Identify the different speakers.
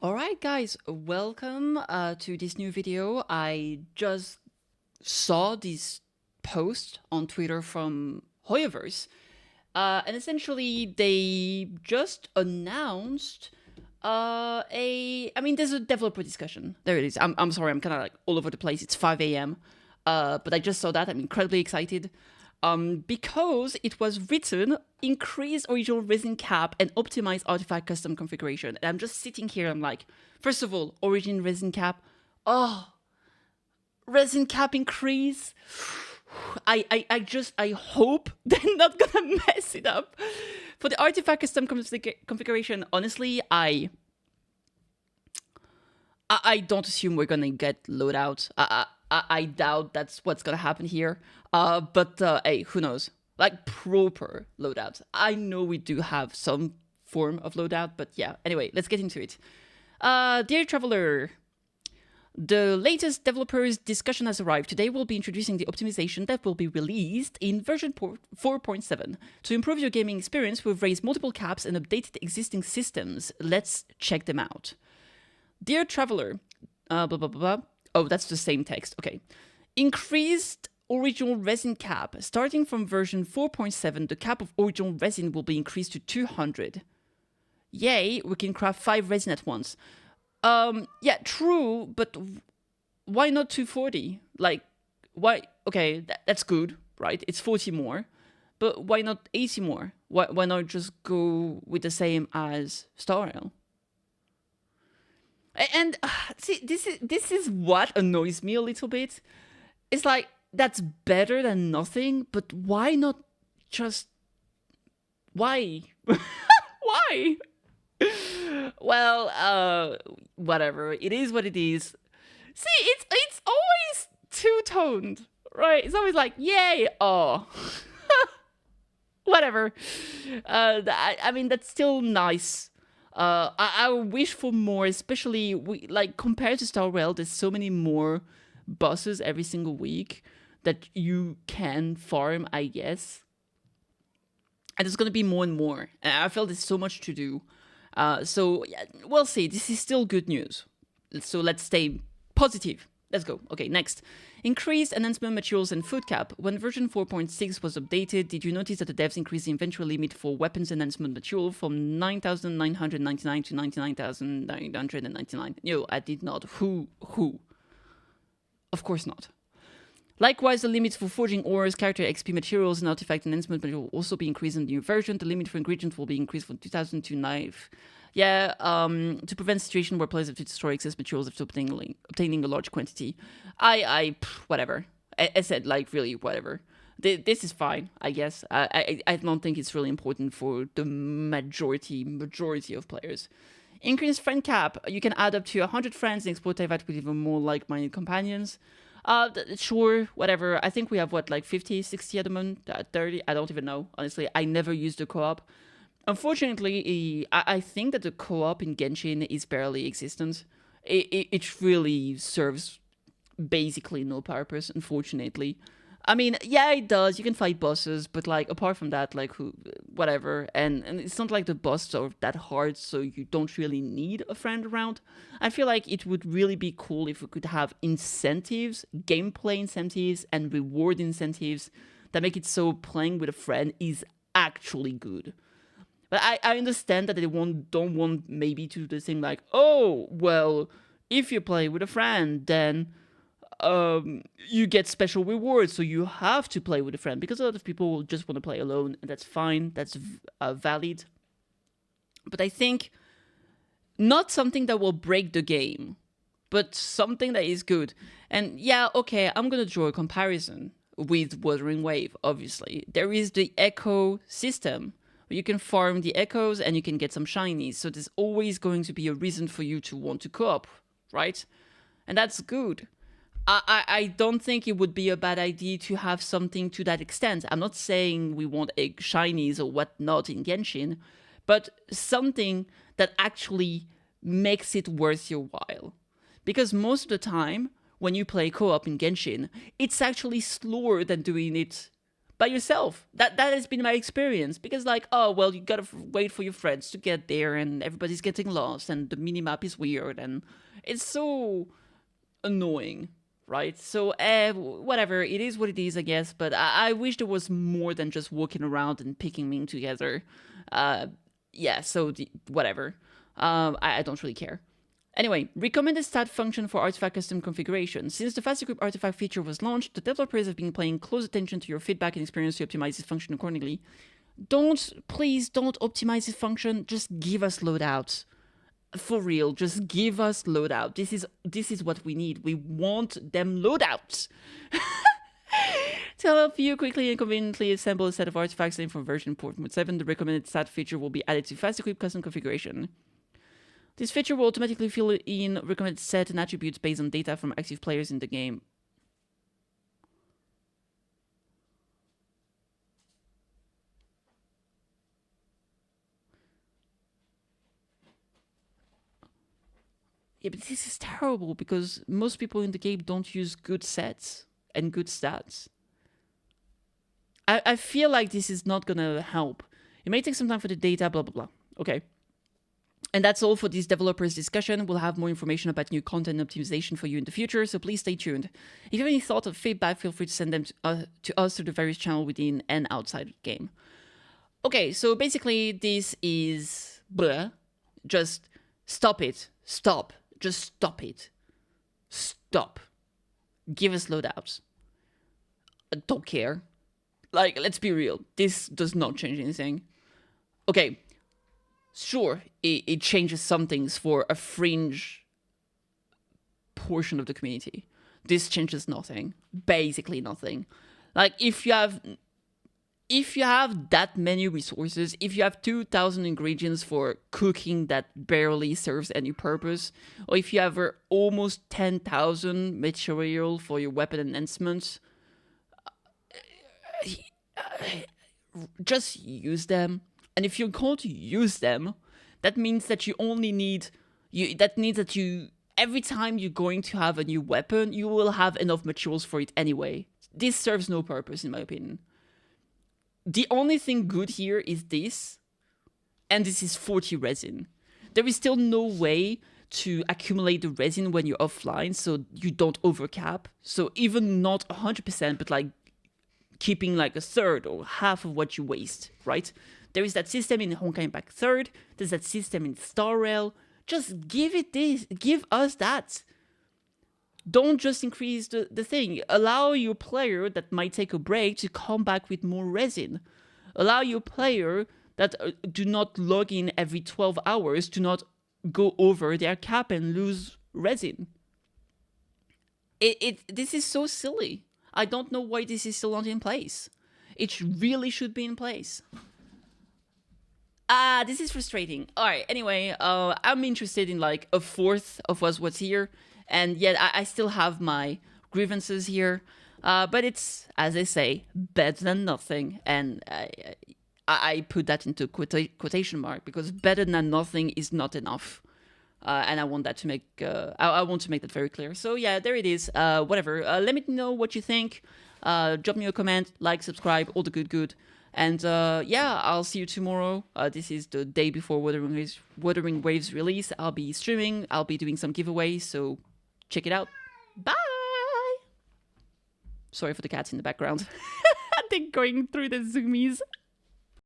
Speaker 1: Alright guys, welcome to this new video. I just saw this post on Twitter from Hoyoverse, and essentially they just announced there's a developer discussion. There it is. I'm sorry, I'm kind of like all over the place. It's 5 a.m. But I just saw that. I'm incredibly excited. Because it was written, increase original resin cap and optimize artifact custom configuration. And I'm just sitting here, I'm like, first of all, origin resin cap. Oh, resin cap increase. I hope they're not gonna mess it up. For the artifact custom configuration, honestly, I don't assume we're gonna get loadout. I doubt that's what's gonna happen here. But hey, who knows? Like proper loadout. I know we do have some form of loadout, but yeah. Anyway, let's get into it. Dear Traveler, the latest developers discussion has arrived. Today we'll be introducing the optimization that will be released in version 4.7. To improve your gaming experience, we've raised multiple caps and updated existing systems. Let's check them out. Dear Traveler, blah, blah, blah, blah. Oh, that's the same text. Okay. Increased original resin cap. Starting from version 4.7, the cap of original resin will be increased to 200. Yay, we can craft 5 resin at once. Yeah, true, but why not 240? Like, why? Okay, that's good, right? It's 40 more. But why not 80 more? Why not just go with the same as Star Rail? And see, this is what annoys me a little bit. It's like, that's better than nothing, but why not just... Why? Why? Well, whatever. It is what it is. See, it's always two-toned, right? It's always like, yay, oh. Whatever. I mean, that's still nice. I wish for more, especially compared to Star Rail, there's so many more bosses every single week that you can farm, I guess. And there's gonna be more and more. And I feel there's so much to do. So yeah, we'll see. This is still good news. So let's stay positive. Let's go. Okay, next. Increased enhancement materials and food cap. When version 4.6 was updated, did you notice that the devs increased the inventory limit for weapons enhancement material from 9,999 to 99,999? No, I did not. Who? Of course not. Likewise, the limits for forging ores, character XP materials, and artifact enhancement material will also be increased in the new version. The limit for ingredients will be increased from 2,000 to 9. Yeah, to prevent a situation where players have to destroy excess materials after obtaining a large quantity. Whatever. I said, like, really, whatever. This is fine, I guess. I don't think it's really important for the majority of players. Increased friend cap. You can add up to 100 friends and explore that with even more like-minded companions. Sure, whatever. I think we have, what, like 50, 60 at the moment? 30? I don't even know, honestly. I never used the co-op. Unfortunately, I think that the co-op in Genshin is barely existent. It really serves basically no purpose, unfortunately. I mean, yeah, it does. You can fight bosses, but like apart from that, like whatever. And it's not like the bosses are that hard, so you don't really need a friend around. I feel like it would really be cool if we could have incentives, gameplay incentives, and reward incentives that make it so playing with a friend is actually good. But I understand that they don't want maybe to do the thing like, oh, well, if you play with a friend, then you get special rewards, so you have to play with a friend, because a lot of people will just want to play alone, and that's fine, that's valid. But I think not something that will break the game, but something that is good. And yeah, okay, I'm gonna draw a comparison with Wuthering Wave, obviously. There is the Echo system, where you can farm the echoes and you can get some shinies, so there's always going to be a reason for you to want to co-op, right? And that's good. I don't think it would be a bad idea to have something to that extent. I'm not saying we want egg shinies or whatnot in Genshin, but something that actually makes it worth your while. Because most of the time, when you play co-op in Genshin, it's actually slower than doing it by yourself. That has been my experience, because like, oh well, you gotta wait for your friends to get there, and everybody's getting lost, and the minimap is weird, and it's so annoying, right? So whatever, it is what it is, I guess. But I wish there was more than just walking around and picking me together. Yeah, so whatever. I don't really care. Anyway, recommended stat function for artifact custom configuration. Since the fast equip artifact feature was launched, the developers have been paying close attention to your feedback and experience to optimize this function accordingly. Please don't optimize this function. Just give us loadouts. For real, just give us loadout. This is what we need. We want them loadouts. To help you quickly and conveniently assemble a set of artifacts named from version 4.7, the recommended stat feature will be added to fast equip custom configuration. This feature will automatically fill in recommended set and attributes based on data from active players in the game. Yeah, but this is terrible because most people in the game don't use good sets and good stats. I feel like this is not gonna help. It may take some time for the data, blah, blah, blah. Okay. And that's all for this developers discussion. We'll have more information about new content optimization for you in the future, so please stay tuned. If you have any thoughts or feedback, feel free to send them to us through the various channels within and outside the game. Okay, so basically this is bleh. Just stop it. Stop. Just stop it. Stop. Give us loadouts. I don't care. Like, let's be real. This does not change anything. Okay. Sure, it changes some things for a fringe portion of the community. This changes nothing. Basically nothing. Like, if you have that many resources, if you have 2,000 ingredients for cooking that barely serves any purpose, or if you have almost 10,000 material for your weapon enhancements, just use them. And if you're going to use them, that means that you only need that means that you every time you're going to have a new weapon, you will have enough materials for it anyway. This serves no purpose, in my opinion. The only thing good here is this, and this is 40 resin. There is still no way to accumulate the resin when you're offline, so you don't overcap. So even not 100%, but like keeping like a third or half of what you waste, right? There is that system in Honkai Impact 3rd. There's that system in Star Rail. Just give it this. Give us that. Don't just increase the thing. Allow your player that might take a break to come back with more resin. Allow your player that do not log in every 12 hours to not go over their cap and lose resin. This is so silly. I don't know why this is still not in place. It really should be in place. This is frustrating. All right, anyway, I'm interested in like a fourth of what's here. And yet I still have my grievances here. But it's, as I say, better than nothing. And I put that into quotation mark because better than nothing is not enough. And I want that to make I want to make that very clear. So yeah, there it is. Whatever. Let me know what you think. Drop me a comment, like, subscribe, all the good. And yeah, I'll see you tomorrow. This is the day before Wuthering Waves release. I'll be streaming. I'll be doing some giveaways, so check it out. Bye! Sorry for the cats in the background. They're going through the zoomies.